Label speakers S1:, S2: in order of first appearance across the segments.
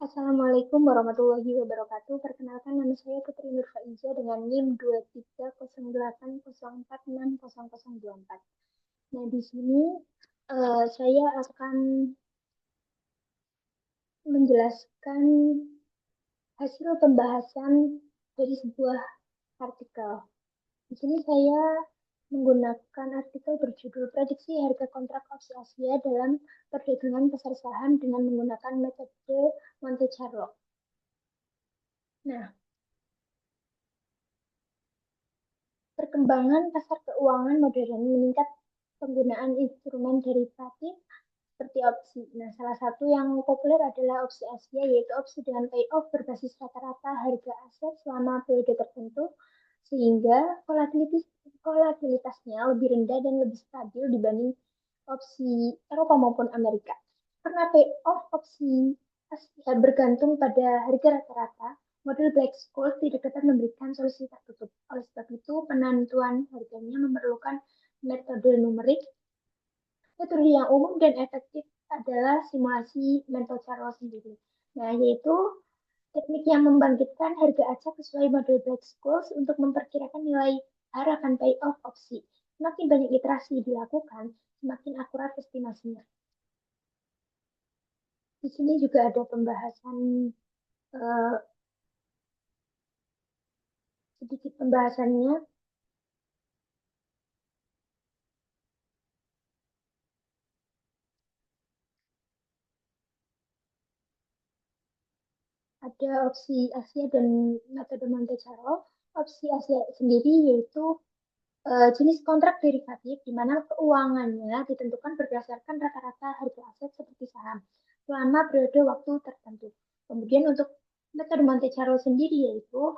S1: Assalamualaikum warahmatullahi wabarakatuh. Perkenalkan nama saya Putri Nurfaiza dengan NIM 230804604024. Nah, di sini saya akan menjelaskan hasil pembahasan dari sebuah artikel. Di sini saya menggunakan artikel berjudul Prediksi Harga Kontrak Opsi Asia dalam Perdagangan Pasar Saham dengan menggunakan metode Monte Carlo. Nah, perkembangan pasar keuangan modern meningkat penggunaan instrumen derivatif seperti opsi. Nah, salah satu yang populer adalah opsi Asia, yaitu opsi dengan payoff berbasis rata-rata harga aset selama periode tertentu, sehingga volatilitasnya lebih rendah dan lebih stabil dibanding opsi Eropa maupun Amerika. Karena payoff opsi Asia bergantung pada harga rata-rata, model Black Scholes tidak dapat memberikan solusi tertutup. Oleh sebab itu, penentuan harganya memerlukan metode numerik. Metode yang umum dan efektif adalah simulasi Monte Carlo sendiri. Nah, yaitu teknik yang membangkitkan harga acak sesuai model Black Scholes untuk memperkirakan nilai harapan payoff opsi. Semakin banyak iterasi dilakukan, semakin akurat estimasinya. Di sini juga ada pembahasan eh, sedikit pembahasannya. Ada opsi Asia dan metode Monte Carlo. Opsi Asia sendiri yaitu jenis kontrak derivatif di mana keuangannya ditentukan berdasarkan rata-rata harga aset seperti saham selama periode waktu tertentu. Kemudian untuk metode Monte Carlo sendiri yaitu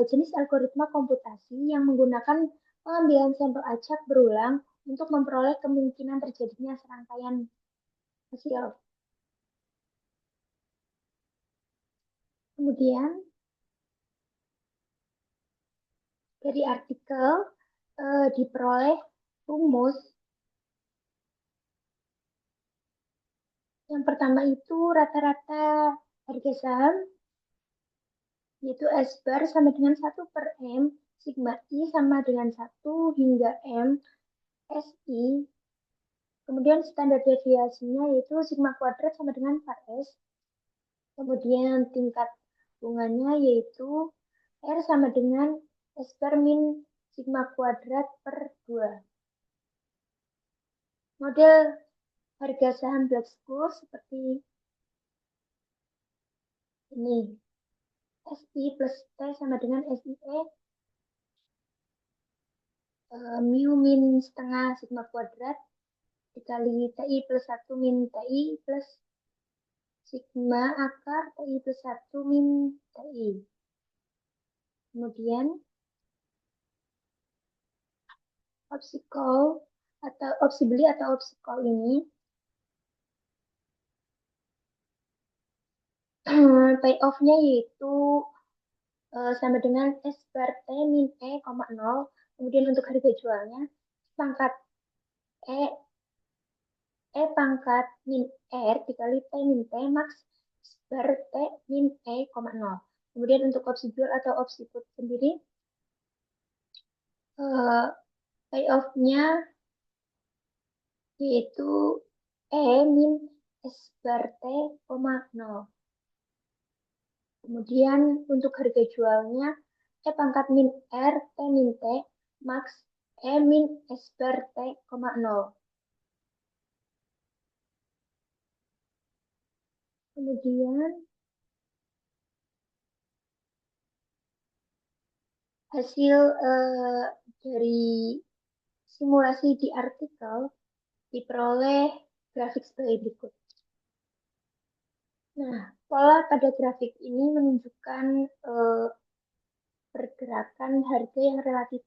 S1: jenis algoritma komputasi yang menggunakan pengambilan sampel acak berulang untuk memperoleh kemungkinan terjadinya serangkaian hasil. Kemudian dari artikel diperoleh rumus. Yang pertama itu rata-rata harga saham yaitu S bar sama dengan 1/M, sigma I sama dengan 1 hingga M, SI. Kemudian standar deviasinya yaitu sigma kuadrat sama dengan 4S. Kemudian tingkat bunganya yaitu R sama dengan S bar min sigma kuadrat per 2. Model harga saham Black Scholes seperti ini. SI plus T sama dengan SIE mu min setengah sigma kuadrat dikali TI plus 1 min TI plus sigma akar TI plus 1 min TI. Kemudian opsi call atau opsi beli atau opsi call ini payoff-nya yaitu sama dengan S bar T min E, 0. Kemudian untuk harga jualnya pangkat E pangkat min R dikali T min T max bar T min E, 0. Kemudian untuk opsi jual atau opsi put sendiri, payoff-nya yaitu E min S bar T, 0. Kemudian untuk harga jualnya, E pangkat min R, T min T, max E min S bar T, 0. Kemudian hasil dari simulasi di artikel diperoleh grafik sebagai berikut. Nah, pola pada grafik ini menunjukkan pergerakan harga yang relatif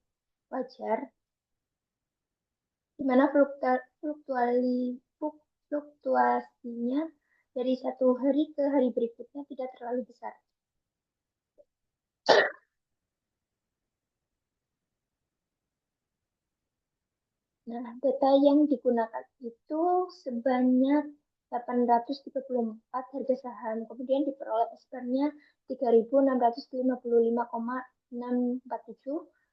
S1: wajar, di mana fluktuasinya dari satu hari ke hari berikutnya tidak terlalu besar. Nah, data yang digunakan itu sebanyak 834 harga saham. Kemudian diperoleh expertnya 3.655,647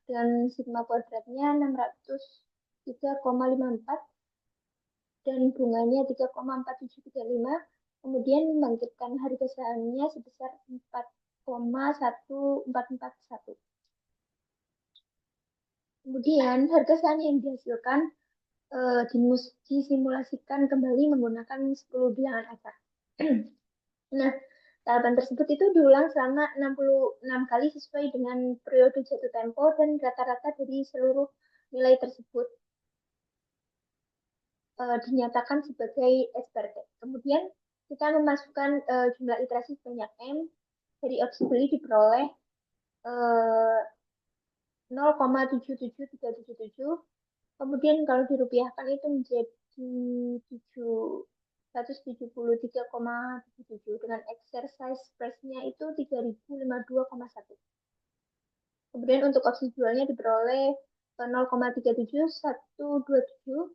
S1: dengan sigma kuadratnya 603,54 dan bunganya 3,4735. Kemudian membangkitkan harga sahamnya sebesar 4,1441. Kemudian harga saham yang dihasilkan disimulasikan kembali menggunakan 10 bilangan acak. Nah, tahapan tersebut itu diulang selama 66 kali sesuai dengan periode jatuh tempo dan rata-rata dari seluruh nilai tersebut dinyatakan sebagai SPRT. Kemudian kita memasukkan jumlah iterasi sebanyak M dari opsi beli diperoleh 0,77377. Kemudian kalau dirupiahkan itu menjadi 773,77 dengan exercise price-nya itu 3052,1. Kemudian untuk opsi jualnya diperoleh 0,37127.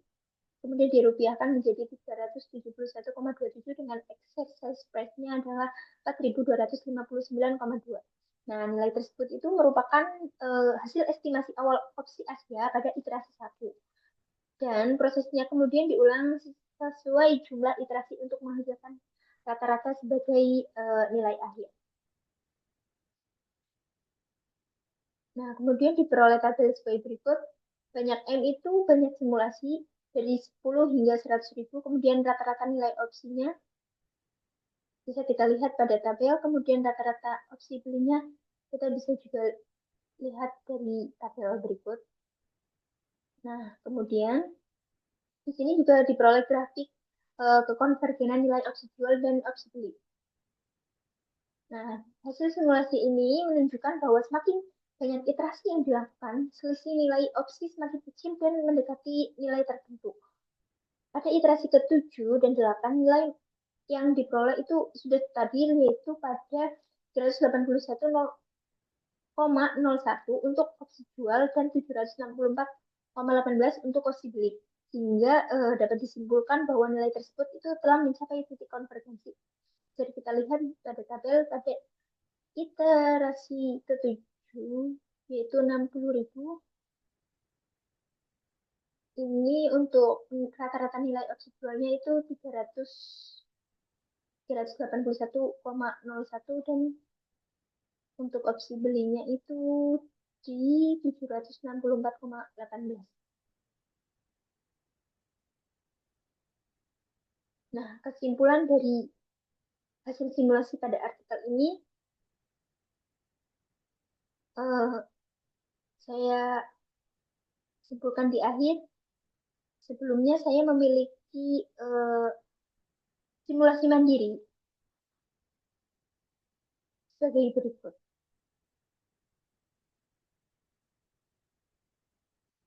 S1: Kemudian dirupiahkan menjadi 371,27 dengan exercise price-nya adalah 4.259,2. Nah, nilai tersebut itu merupakan hasil estimasi awal opsi Asia pada iterasi 1. Dan prosesnya kemudian diulang sesuai jumlah iterasi untuk menghasilkan rata-rata sebagai nilai akhir. Nah, kemudian diperoleh tabel sebagai berikut. Banyak M itu banyak simulasi dari 10 hingga 100.000, kemudian rata-rata nilai opsinya bisa kita lihat pada tabel, kemudian rata-rata opsi belinya kita bisa juga lihat dari tabel berikut. Nah, kemudian di sini juga diperoleh grafik kekonvergenan nilai opsi jual dan opsi beli. Nah, hasil simulasi ini menunjukkan bahwa semakin banyak iterasi yang dilakukan, selisih nilai opsi semakin kecil dan mendekati nilai tertentu. Pada iterasi ke-7 dan 8, nilai yang diperoleh itu sudah stabil, yaitu pada 381,01 untuk opsi jual dan 764,18 untuk opsi beli. Sehingga dapat disimpulkan bahwa nilai tersebut itu telah mencapai titik konvergensi. Jadi kita lihat pada tabel pada iterasi ke-7 yaitu 60.000. Ini untuk rata-rata nilai opsi jualnya itu 381,01 dan untuk opsi belinya itu di 764,18. Nah, kesimpulan dari hasil simulasi pada artikel ini saya simpulkan di akhir. Sebelumnya saya memiliki simulasi mandiri sebagai berikut.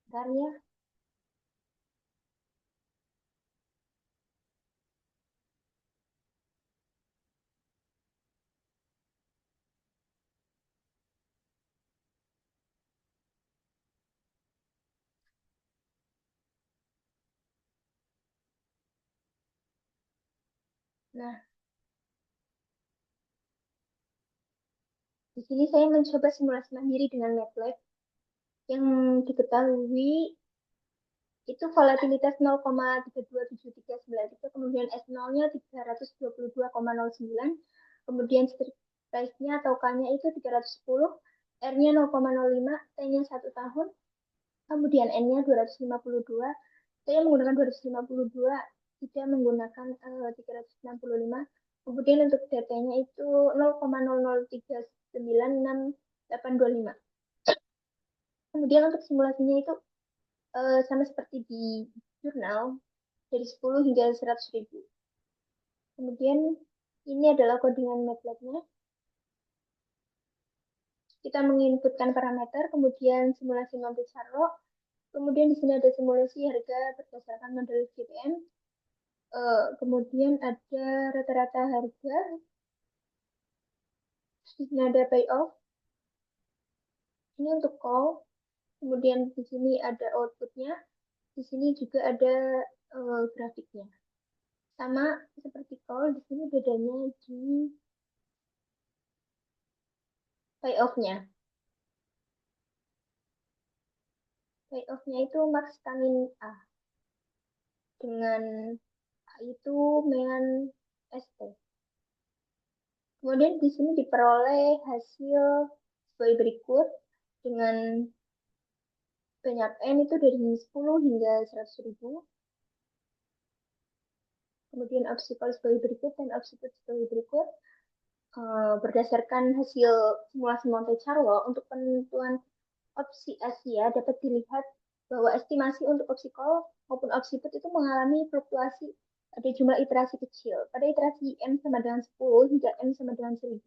S1: Bentar ya. Nah, di sini saya mencoba simulasi mandiri dengan MATLAB yang diketahui itu volatilitas 0,3279393, kemudian S0-nya 322,09, kemudian strike price-nya atau K-nya itu 310, R-nya 0,05, T-nya 1 tahun, kemudian N-nya 252. Saya menggunakan 252, tidak menggunakan 365. Kemudian untuk DT-nya itu 0,00396,825. Kemudian untuk simulasinya itu sama seperti di jurnal dari 10 hingga 100.000. Kemudian ini adalah codingan MATLAB-nya. Kita menginputkan parameter, kemudian simulasi Monte Carlo, kemudian di sini ada simulasi harga berdasarkan model GPM, kemudian ada rata-rata harga, di sini ada payoff, ini untuk call, kemudian di sini ada outputnya, di sini juga ada grafiknya. Sama seperti call, di sini bedanya di payoff-nya. Payoff-nya itu max Tamin A dengan A itu mean ST. Kemudian di sini diperoleh hasil sebagai berikut dengan banyak N itu dari 10 hingga 100 ribu. Kemudian opsi call sebagai berikut dan opsi put sebagai berikut. Berdasarkan hasil simulasi Monte Carlo untuk penentuan opsi Asia dapat dilihat bahwa estimasi untuk opsi call maupun opsi put itu mengalami fluktuasi pada jumlah iterasi kecil. Pada iterasi M sama dengan 10 hingga M sama dengan 1000,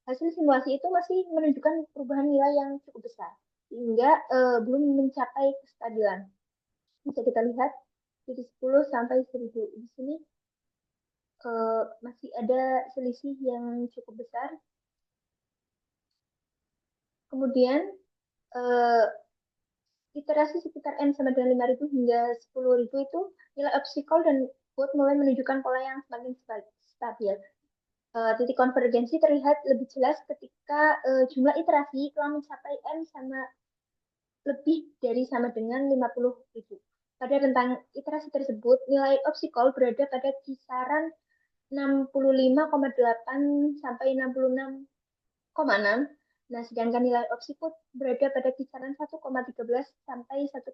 S1: hasil simulasi itu masih menunjukkan perubahan nilai yang cukup besar, sehingga belum mencapai kestabilan. Bisa kita lihat dari 10 sampai 1000. Di sini masih ada selisih yang cukup besar. Kemudian eh, iterasi sekitar N sama dengan 5.000 hingga 10.000 itu nilai obstacle dan bot mulai menunjukkan pola yang semakin stabil. Titik konvergensi terlihat lebih jelas ketika jumlah iterasi telah mencapai N sama lebih dari sama dengan 50.000. Pada rentang iterasi tersebut, nilai obstacle berada pada kisaran 65,8 sampai 66,6. Nah, sedangkan nilai opsi put berada pada kisaran 1,13 sampai 1,20.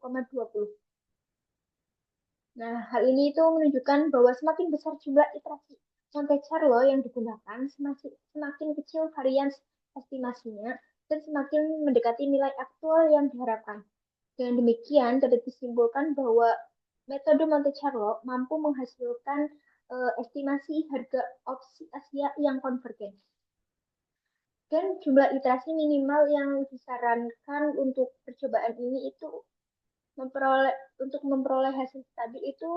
S1: Nah, hal ini itu menunjukkan bahwa semakin besar jumlah iterasi Monte Carlo yang digunakan, semakin kecil varians estimasinya, dan semakin mendekati nilai aktual yang diharapkan. Dengan demikian, dapat disimpulkan bahwa metode Monte Carlo mampu menghasilkan estimasi harga opsi Asia yang konvergen. Dan jumlah iterasi minimal yang disarankan untuk percobaan ini itu memperoleh hasil stabil itu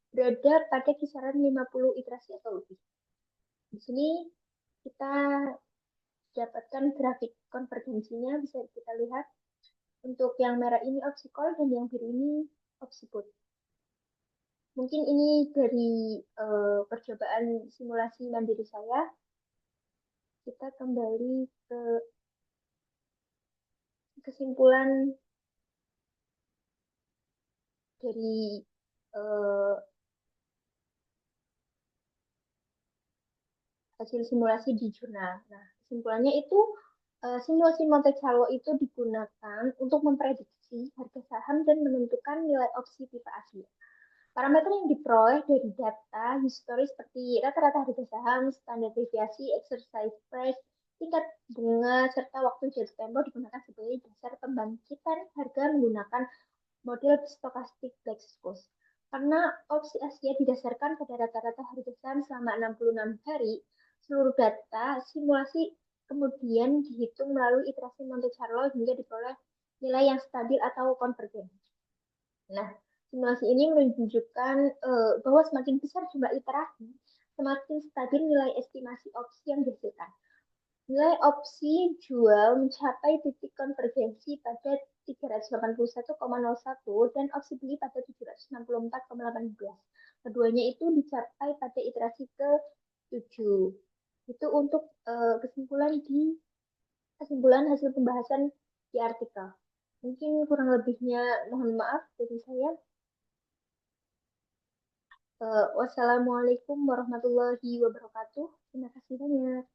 S1: berada pada kisaran 50 iterasi atau lebih. Di sini kita dapatkan grafik konvergensinya, bisa kita lihat. Untuk yang merah ini opsi call dan yang biru ini opsi put. Mungkin ini dari percobaan simulasi mandiri saya. Kita kembali ke kesimpulan dari uh, hasil simulasi di jurnal. Nah, kesimpulannya itu simulasi Monte Carlo itu digunakan untuk memprediksi harga saham dan menentukan nilai opsi pipa Asia. Parameter yang diperoleh dari data historis seperti rata-rata harga saham, standar deviasi, exercise price, tingkat bunga, serta waktu jatuh tempo digunakan sebagai dasar pembangkitan harga menggunakan model stokastik Black-Scholes. Karena opsi Asia didasarkan pada rata-rata harga saham selama 66 hari, seluruh data simulasi kemudian dihitung melalui iterasi Monte Carlo hingga diperoleh nilai yang stabil atau konvergen. Nah, simulasi ini menunjukkan bahwa semakin besar jumlah iterasi, semakin stabil nilai estimasi opsi yang dihasilkan. Nilai opsi jual mencapai titik konvergensi pada 381,01 dan opsi beli pada 764,18. Keduanya itu dicapai pada iterasi ke-7. Itu untuk kesimpulan hasil pembahasan di artikel. Mungkin kurang lebihnya mohon maaf dari saya. Wassalamualaikum warahmatullahi wabarakatuh. Terima kasih banyak.